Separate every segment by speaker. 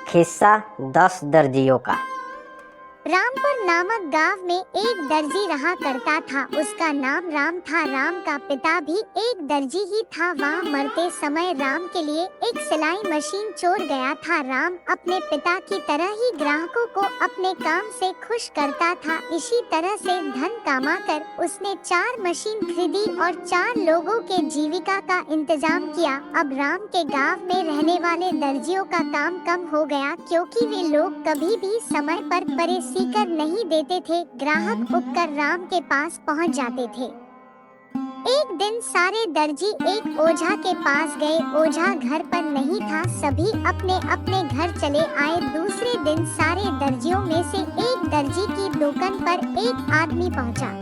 Speaker 1: किस्सा 10 दर्जियों का।
Speaker 2: रामपुर नामक गांव में एक दर्जी रहा करता था। उसका नाम राम था। राम का पिता भी एक दर्जी ही था। वहाँ मरते समय राम के लिए एक सिलाई मशीन छोड़ गया था। राम अपने पिता की तरह ही ग्राहकों को अपने काम से खुश करता था। इसी तरह से धन कमाकर उसने 4 मशीन खरीदी और 4 लोगों के जीविका का इंतजाम किया। अब राम के गांव में रहने वाले दर्जियों का काम कम हो गया, क्योंकि वे लोग कभी भी समय पर परेशान कर नहीं देते थे। ग्राहक उबकर राम के पास पहुंच जाते थे। एक दिन सारे दर्जी एक ओझा के पास गए। ओझा घर पर नहीं था। सभी अपने अपने घर चले आए। दूसरे दिन सारे दर्जियों में से एक दर्जी की दुकान पर एक आदमी पहुंचा।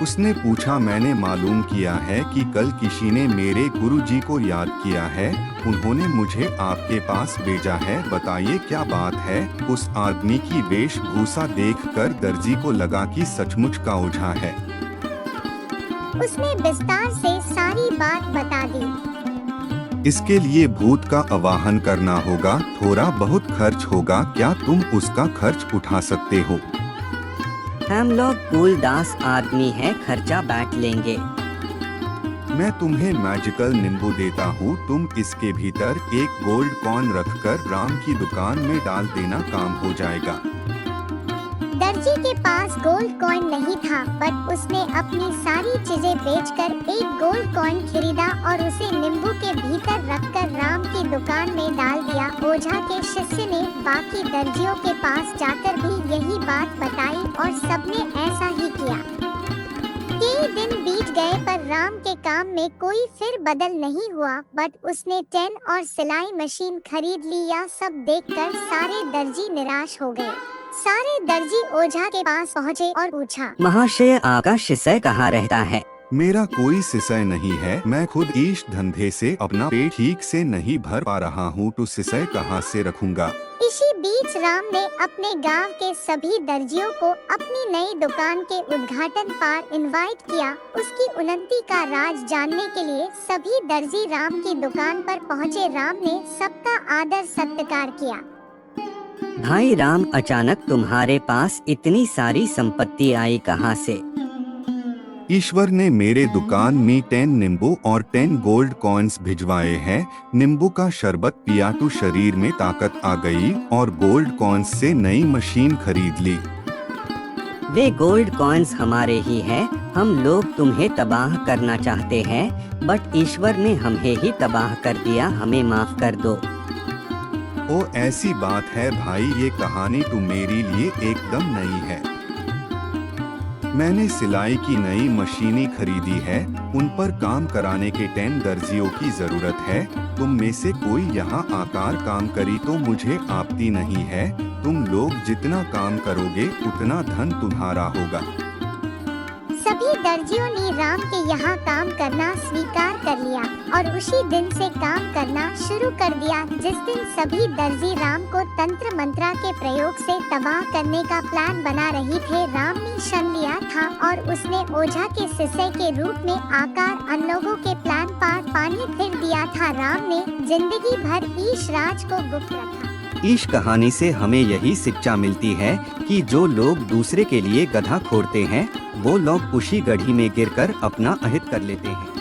Speaker 3: उसने पूछा, मैंने मालूम किया है कि कल किसी ने मेरे गुरुजी को याद किया है। उन्होंने मुझे आपके पास भेजा है। बताइए क्या बात है। उस आदमी की वेशभूषा देखकर दर्जी को लगा कि सचमुच का ओझा है।
Speaker 2: उसने विस्तार से सारी बात बता दी।
Speaker 3: इसके लिए भूत का आवाहन करना होगा। थोड़ा बहुत खर्च होगा। क्या तुम उसका खर्च उठा सकते हो?
Speaker 1: हम लोग कुलदास आदमी हैं, खर्चा बांट लेंगे।
Speaker 3: मैं तुम्हें मैजिकल नींबू देता हूँ। तुम इसके भीतर एक गोल्ड कॉइन रखकर राम की दुकान में डाल देना, काम हो जाएगा।
Speaker 2: दर्जी के पास गोल्ड कॉइन नहीं था, बट उसने अपनी सारी चीजें बेचकर एक गोल्ड कॉइन खरीदा और उसे नींबू के भीतर रखकर राम की दुकान में डाल दिया। ओझा के शिष्य ने बाकी दर्जियों के पास जाकर भी यही बात बताई और सबने ऐसा ही किया। कई दिन बीत गए पर राम के काम में कोई फिर बदल नहीं हुआ, बट उसने टेन और सिलाई मशीन खरीद ली। यह सब देखकर सारे दर्जी निराश हो गए। सारे दर्जी ओझा के पास पहुँचे और पूछा,
Speaker 1: महाशय आपका शिष्य कहाँ रहता है?
Speaker 3: मेरा कोई शिष्य नहीं है। मैं खुद इस धंधे से अपना पेट ठीक से नहीं भर पा रहा हूँ, तो शिष्य कहाँ से रखूँगा।
Speaker 2: इसी बीच राम ने अपने गांव के सभी दर्जियों को अपनी नई दुकान के उद्घाटन पर इनवाइट किया। उसकी उन्नति का राज जानने के लिए सभी दर्जी राम की दुकान पर पहुँचे। राम ने सबका आदर सत्कार किया।
Speaker 1: भाई राम, अचानक तुम्हारे पास इतनी सारी संपत्ति आई कहाँ से?
Speaker 3: ईश्वर ने मेरे दुकान में 10 नींबू और 10 गोल्ड कॉइन्स भिजवाए हैं। नींबू का शरबत पिया तो शरीर में ताकत आ गई और गोल्ड कॉइन्स से नई मशीन खरीद ली।
Speaker 1: वे गोल्ड कॉइन्स हमारे ही हैं। हम लोग तुम्हें तबाह करना चाहते हैं, बट ईश्वर ने हमें ही तबाह कर दिया। हमें माफ कर दो।
Speaker 3: ओ ऐसी बात है भाई, ये कहानी तो मेरे लिए एकदम नई है। मैंने सिलाई की नई मशीनें खरीदी है। उन पर काम कराने के 10 दर्जियों की जरूरत है। तुम में से कोई यहाँ आकर काम करी तो मुझे आपत्ति नहीं है। तुम लोग जितना काम करोगे उतना धन तुम्हारा होगा।
Speaker 2: सभी दर्जियों ने राम के यहाँ काम करना स्वीकार कर लिया और उसी दिन से काम करना शुरू कर दिया। जिस दिन सभी दर्जी राम को तंत्र मंत्र के प्रयोग से तबाह करने का प्लान बना रही थे, राम ने क्षण लिया था और उसने ओझा के शिष्य के रूप में आकर अन लोगों के प्लान पर पानी फिर दिया था। राम ने जिंदगी भर ईश राज को गुप्त रखा।
Speaker 4: इस कहानी से हमें यही शिक्षा मिलती है कि जो लोग दूसरे के लिए गधा खोदते हैं, वो लोग उसी गड्ढी में गिरकर अपना अहित कर लेते हैं।